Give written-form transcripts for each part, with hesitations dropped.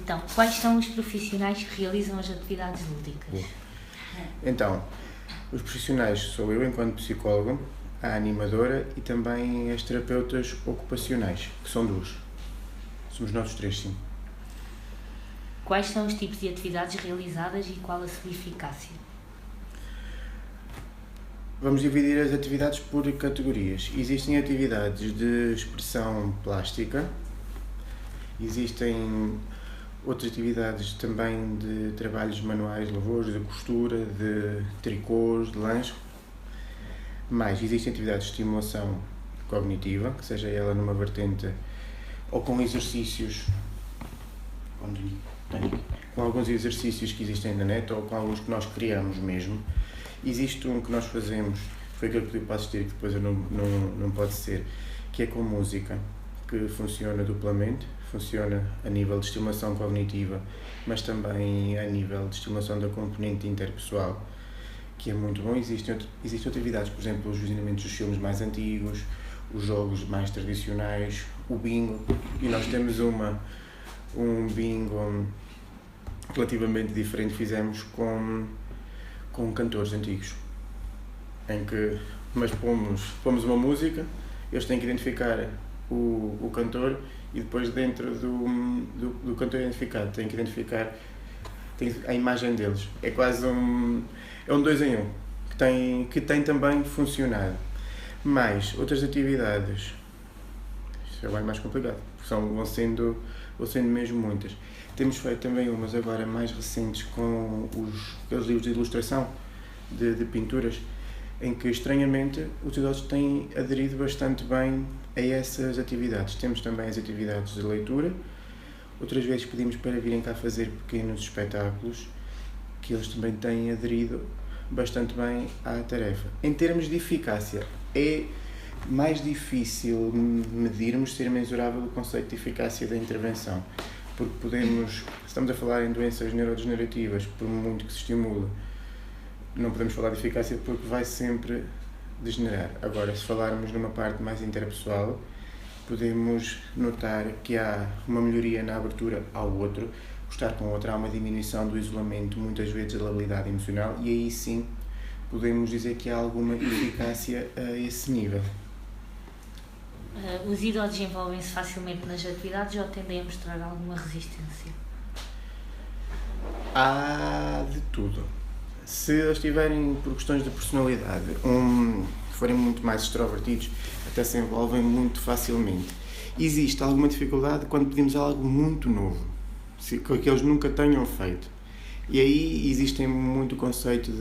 Então, quais são os profissionais que realizam as atividades lúdicas? Então, os profissionais sou eu enquanto psicólogo, a animadora e também as terapeutas ocupacionais, que são duas. Somos nós três, sim. Quais são os tipos de atividades realizadas e qual a sua eficácia? Vamos dividir as atividades por categorias. Existem atividades de expressão plástica, existem outras atividades também de trabalhos manuais, lavouros, de costura, de tricôs, de lãs. Mas existem atividades de estimulação cognitiva, que seja ela numa vertente ou com exercícios, com alguns exercícios que existem na net ou com alguns que nós criamos mesmo. Existe um que nós fazemos, foi aquele que pediu para assistir, que depois eu não pode ser, que é com música, que funciona duplamente, funciona a nível de estimulação cognitiva, mas também a nível de estimulação da componente interpessoal, que é muito bom. Existem outras atividades, por exemplo, os visionamentos dos filmes mais antigos, os jogos mais tradicionais, o bingo, e nós temos um bingo relativamente diferente, fizemos com cantores antigos, em que mas pomos uma música, eles têm que identificar o cantor e depois dentro do cantor identificado têm que identificar a imagem deles. É quase um 2 em 1 que tem também funcionado. Mas outras atividades, isso é bem mais complicado, porque vão sendo mesmo muitas. Temos feito também umas agora mais recentes com aqueles livros de ilustração, de pinturas, em que estranhamente os idosos têm aderido bastante bem a essas atividades. Temos também as atividades de leitura, outras vezes pedimos para virem cá fazer pequenos espetáculos, que eles também têm aderido bastante bem à tarefa. Em termos de eficácia, é mais difícil medirmos, ser mensurável o conceito de eficácia da intervenção, porque estamos a falar em doenças neurodegenerativas, por muito que se estimule, não podemos falar de eficácia porque vai sempre degenerar. Agora, se falarmos numa parte mais interpessoal, podemos notar que há uma melhoria na abertura ao outro, o estar com o outro, há uma diminuição do isolamento, muitas vezes da labilidade emocional, e aí sim podemos dizer que há alguma eficácia a esse nível. Os idosos envolvem-se facilmente nas atividades ou tendem a mostrar alguma resistência? Há de tudo. Se eles tiverem, por questões de personalidade, forem muito mais extrovertidos, até se envolvem muito facilmente. Existe alguma dificuldade quando pedimos algo muito novo, que eles nunca tenham feito. E aí existe muito o conceito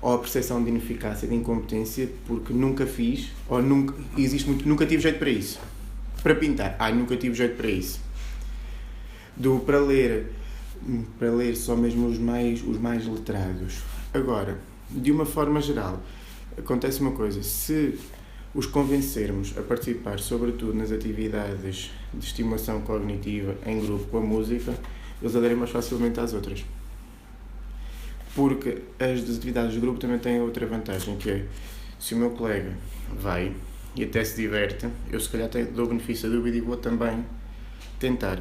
ou a percepção de ineficácia, de incompetência, porque nunca fiz, ou nunca tive jeito para isso. Para pintar, nunca tive jeito para isso. Para ler só mesmo os mais letrados. Agora, de uma forma geral, acontece uma coisa: se os convencermos a participar, sobretudo nas atividades de estimulação cognitiva em grupo com a música, eles aderem mais facilmente às outras. Porque as atividades de grupo também têm outra vantagem, que é, se o meu colega vai e até se diverte, eu se calhar dou o benefício da dúvida e vou também tentar.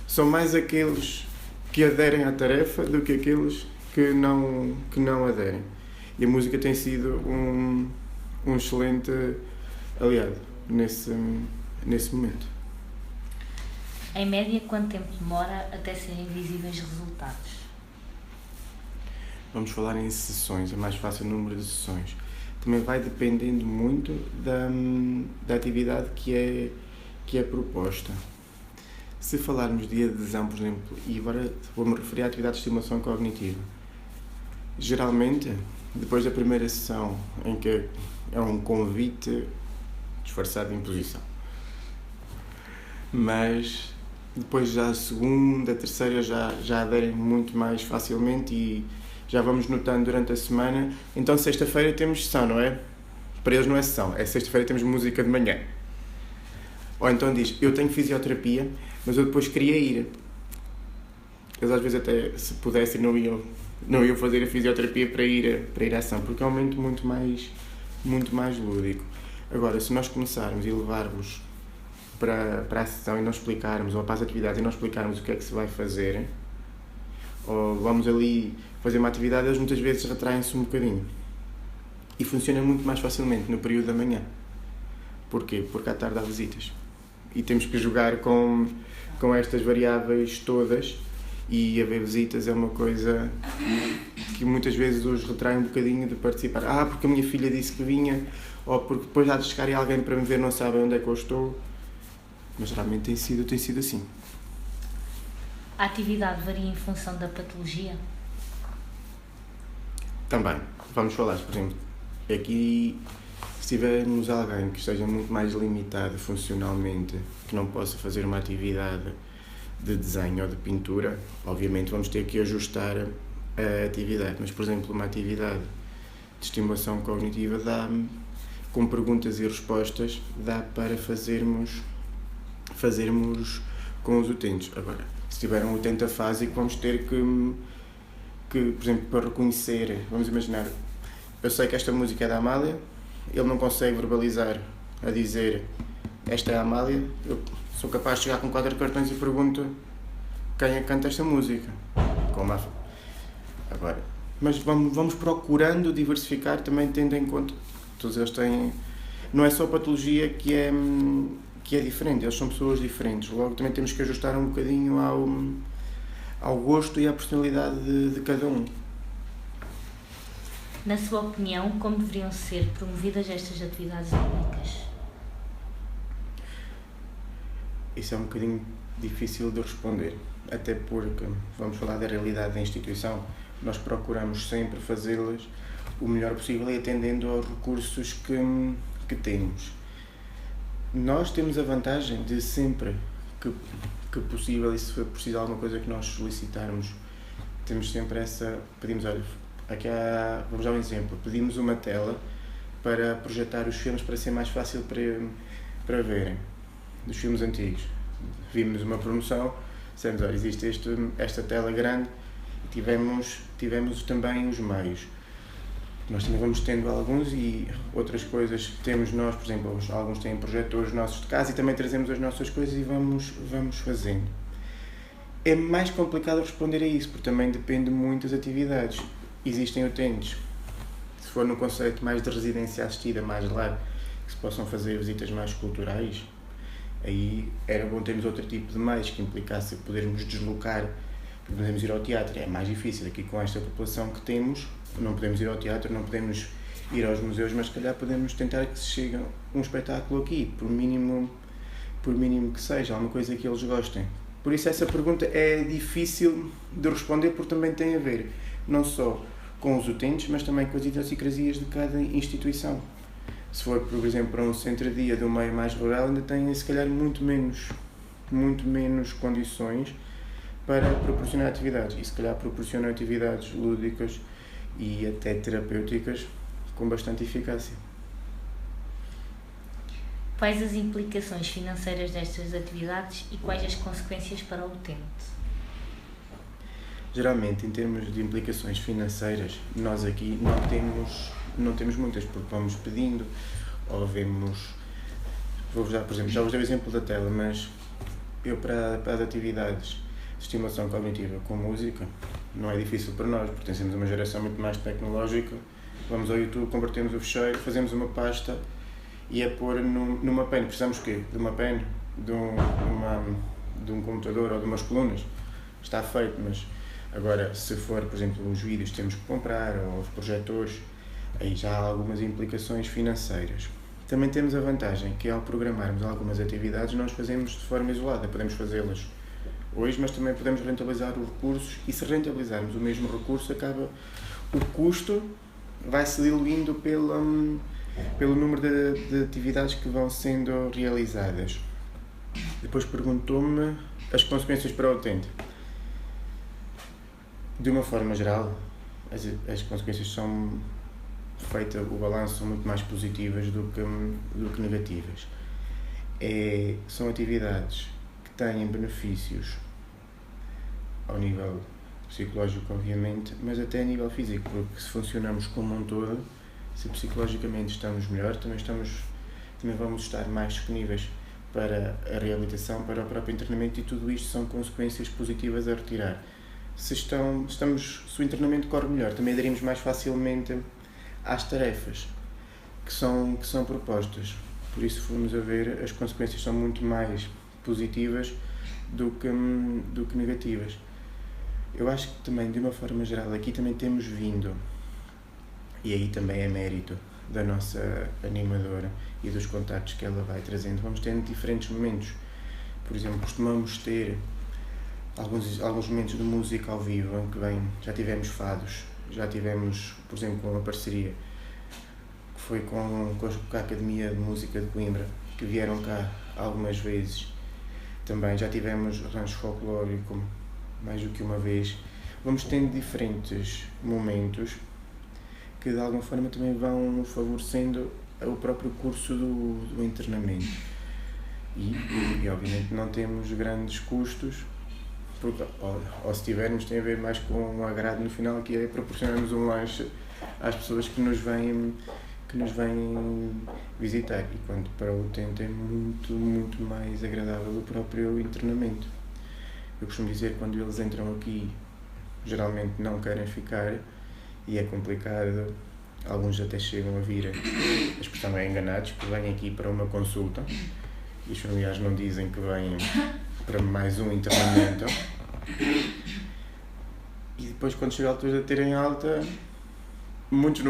São mais aqueles que aderem à tarefa do que aqueles que não aderem. E a música tem sido um excelente aliado nesse momento. Em média, quanto tempo demora até serem visíveis resultados? Vamos falar em sessões, é mais fácil o número de sessões. Também vai dependendo muito da atividade que é proposta. Se falarmos de adesão, por exemplo, e agora vou-me referir à atividade de estimulação cognitiva, geralmente, depois da primeira sessão, em que é um convite disfarçado de imposição, mas depois já a segunda, a terceira já aderem muito mais facilmente e já vamos notando durante a semana. Então sexta-feira temos sessão, não é? Para eles não é sessão, é sexta-feira temos música de manhã. Ou então diz, eu tenho fisioterapia, mas eu depois queria ir. Eles às vezes até, se pudessem, não iam fazer a fisioterapia para ir à ação, porque é um momento muito mais lúdico. Agora, se nós começarmos e levarmos para a sessão e não explicarmos, ou para as atividades e não explicarmos o que é que se vai fazer, ou vamos ali fazer uma atividade, eles muitas vezes retraem-se um bocadinho. E funciona muito mais facilmente no período da manhã. Porquê? Porque à tarde há visitas. E temos que jogar com estas variáveis todas, e haver visitas é uma coisa que muitas vezes os retrai um bocadinho de participar. Porque a minha filha disse que vinha, ou porque depois há de chegar alguém para me ver, não sabem onde é que eu estou. Mas geralmente tem sido assim. A atividade varia em função da patologia? Também. Vamos falar, por exemplo, aqui, se tivermos alguém que esteja muito mais limitado funcionalmente, que não possa fazer uma atividade de desenho ou de pintura, obviamente vamos ter que ajustar a atividade. Mas, por exemplo, uma atividade de estimulação cognitiva com perguntas e respostas, dá para fazermos com os utentes. Agora, se tiver um utente afásico, vamos ter que, por exemplo, para reconhecer, vamos imaginar, eu sei que esta música é da Amália, ele não consegue verbalizar a dizer esta é a Amália, eu sou capaz de chegar com 4 cartões e pergunto quem é que canta esta música. Agora, mas vamos procurando diversificar, também tendo em conta, todos eles têm, não é só a patologia que é diferente, eles são pessoas diferentes, logo também temos que ajustar um bocadinho ao gosto e à personalidade de cada um. Na sua opinião, como deveriam ser promovidas estas atividades lúdicas? Isso é um bocadinho difícil de responder, até porque, vamos falar da realidade da instituição, nós procuramos sempre fazê-las o melhor possível e atendendo aos recursos que temos. Nós temos a vantagem de sempre que possível, e se for preciso alguma coisa que nós solicitarmos, temos sempre pedimos, olha, vamos dar um exemplo, pedimos uma tela para projetar os filmes para ser mais fácil para verem, dos filmes antigos. Vimos uma promoção, dissemos, olha, existe esta tela grande, e tivemos também os meios. Nós também vamos tendo alguns e outras coisas temos nós, por exemplo, alguns têm projetores nossos de casa e também trazemos as nossas coisas e vamos fazendo. É mais complicado responder a isso, porque também depende muito das atividades. Existem utentes, se for no conceito mais de residência assistida, mais lar, que se possam fazer visitas mais culturais, aí era bom termos outro tipo de meios que implicasse podermos deslocar, podemos ir ao teatro, é mais difícil aqui com esta população que temos, não podemos ir ao teatro, não podemos ir aos museus, mas se calhar podemos tentar que se chegue um espetáculo aqui, por mínimo que seja, alguma coisa que eles gostem. Por isso essa pergunta é difícil de responder, porque também tem a ver não só com os utentes, mas também com as idiosincrasias de cada instituição. Se for, por exemplo, para um centro-dia de um meio mais rural, ainda tem se calhar muito menos condições para proporcionar atividades, e se calhar proporcionam atividades lúdicas e até terapêuticas com bastante eficácia. Quais as implicações financeiras destas atividades e quais as consequências para o utente? Geralmente, em termos de implicações financeiras, nós aqui não temos muitas, porque vamos pedindo, ou vemos... Vou-vos dar, por exemplo, já vos dei o exemplo da tela, mas eu para as atividades de estimulação cognitiva com música, não é difícil para nós, porque temos uma geração muito mais tecnológica, vamos ao YouTube, convertemos o fecheiro, fazemos uma pasta e é pôr numa pen. Precisamos de quê? De uma pen, de um computador ou de umas colunas. Está feito, mas agora se for, por exemplo, os vídeos temos que comprar, ou os projetores, aí já há algumas implicações financeiras. Também temos a vantagem que ao programarmos algumas atividades nós fazemos de forma isolada, podemos fazê-las hoje, mas também podemos rentabilizar os recursos, e se rentabilizarmos o mesmo recurso, o custo vai-se diluindo pelo número de atividades que vão sendo realizadas. Depois perguntou-me as consequências para o utente. De uma forma geral, as consequências são feitas, o balanço são muito mais positivas do que negativas. São atividades que têm benefícios ao nível psicológico, obviamente, mas até a nível físico, porque se funcionamos como um todo, se psicologicamente estamos melhor, também vamos estar mais disponíveis para a reabilitação, para o próprio internamento, e tudo isto são consequências positivas a retirar. Se o internamento corre melhor, também aderimos mais facilmente às tarefas que são propostas. Por isso, se formos a ver, as consequências são muito mais positivas do que negativas. Eu acho que também, de uma forma geral, aqui também temos vindo, e aí também é mérito da nossa animadora e dos contactos que ela vai trazendo, vamos tendo diferentes momentos. Por exemplo, costumamos ter alguns momentos de música ao vivo, em que já tivemos fados, já tivemos, por exemplo, com uma parceria que foi com a Academia de Música de Coimbra, que vieram cá algumas vezes. Também já tivemos rancho folclórico mais do que uma vez. Vamos tendo diferentes momentos que de alguma forma também vão favorecendo o próprio curso do internamento. E obviamente não temos grandes custos, porque, ou se tivermos, tem a ver mais com um agrado no final, que é proporcionarmos um lanche às pessoas que nos vêm visitar, e quanto para o utente é muito, muito mais agradável o próprio internamento. Eu costumo dizer, quando eles entram aqui, geralmente não querem ficar, e é complicado, alguns até chegam a vir, a expressão é enganados, que vêm aqui para uma consulta, e os familiares não dizem que vêm para mais um internamento, e depois, quando chega a altura de terem alta, muitos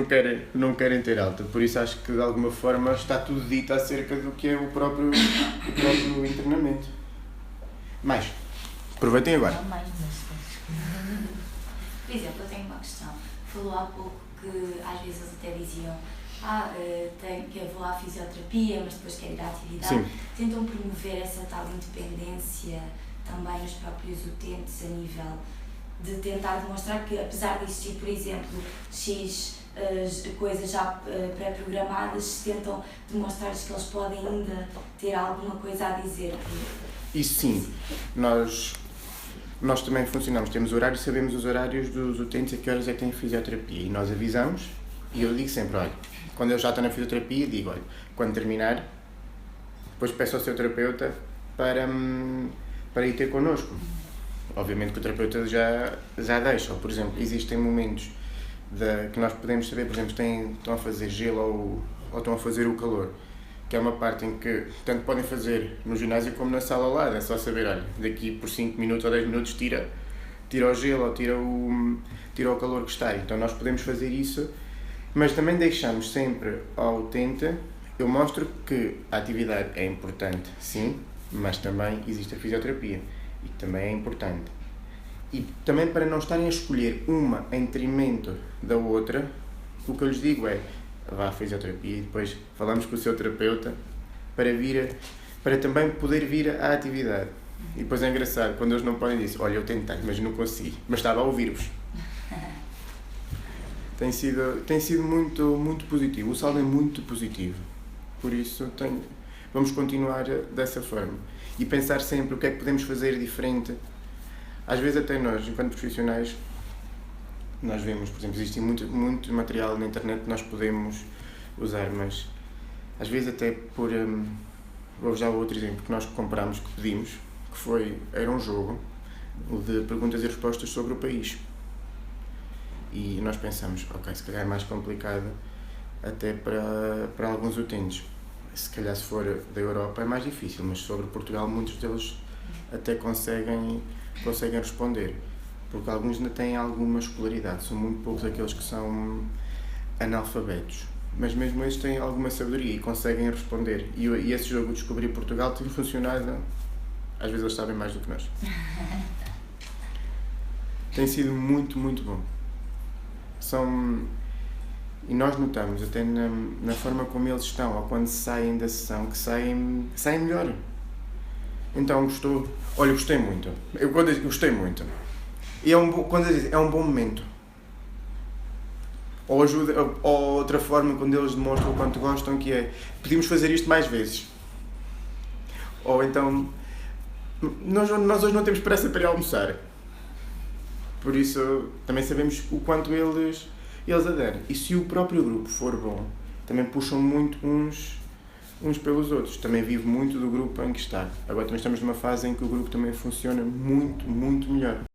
não querem ter alta. Por isso acho que de alguma forma está tudo dito acerca do que é o próprio internamento. Mais, aproveitem agora. Por exemplo, eu tenho uma questão. Falou há pouco que às vezes eles até diziam que eu vou à fisioterapia, mas depois quero ir à atividade. Sim. Tentam promover essa tal independência também nos próprios utentes, a nível de tentar demonstrar que, apesar de existir, por exemplo, X coisas já pré-programadas, tentam demonstrar-lhes que eles podem ainda ter alguma coisa a dizer. Isso sim, nós também funcionamos, temos horários, sabemos os horários dos utentes, a que horas é que têm fisioterapia, e nós avisamos, e eu digo sempre, olha, quando eles já estão na fisioterapia, digo, olha, quando terminar, depois peço ao seu terapeuta para ir ter connosco. Obviamente que o terapeuta já deixa, ou, por exemplo, existem momentos que nós podemos saber, por exemplo, estão a fazer gelo ou estão a fazer o calor, que é uma parte em que tanto podem fazer no ginásio como na sala ao lado, é só saber, olha, daqui por 5 minutos ou 10 minutos tira o gelo ou tira o calor que está. Então nós podemos fazer isso, mas também deixamos sempre ao utente, eu mostro que a atividade é importante, sim, mas também existe a fisioterapia, e também é importante. E também, para não estarem a escolher uma em detrimento da outra, o que eu lhes digo é, vá à fisioterapia e depois falamos com o seu terapeuta para também poder vir à atividade. E depois é engraçado, quando eles não podem dizer, olha, eu tentei, mas não consegui, mas estava a ouvir-vos. Tem sido muito, muito positivo, o saldo é muito positivo, por isso vamos continuar dessa forma e pensar sempre o que é que podemos fazer diferente. Às vezes até nós, enquanto profissionais, nós vemos, por exemplo, existe muito material na internet que nós podemos usar, mas às vezes até vou-vos dar outro exemplo que nós compramos, que pedimos, era um jogo de perguntas e respostas sobre o país. E nós pensamos, ok, se calhar é mais complicado até para alguns utentes. Se calhar se for da Europa é mais difícil, mas sobre Portugal muitos deles até conseguem responder, porque alguns ainda têm alguma escolaridade, são muito poucos aqueles que são analfabetos, mas mesmo esses têm alguma sabedoria e conseguem responder. E esse jogo Descobrir Portugal tem funcionado, às vezes eles sabem mais do que nós. Tem sido muito, muito bom. E nós notamos até na forma como eles estão, ou quando saem da sessão, que saem melhor. Então gostei muito. Eu gostei muito. E quando eles dizem, é um bom momento. Ou outra forma, quando eles demonstram o quanto gostam, que é, podíamos fazer isto mais vezes. Ou então, nós hoje não temos pressa para ir almoçar. Por isso, também sabemos o quanto eles aderem. E se o próprio grupo for bom, também puxam muito uns uns pelos outros. Também vive muito do grupo em que está. Agora também estamos numa fase em que o grupo também funciona muito, muito melhor.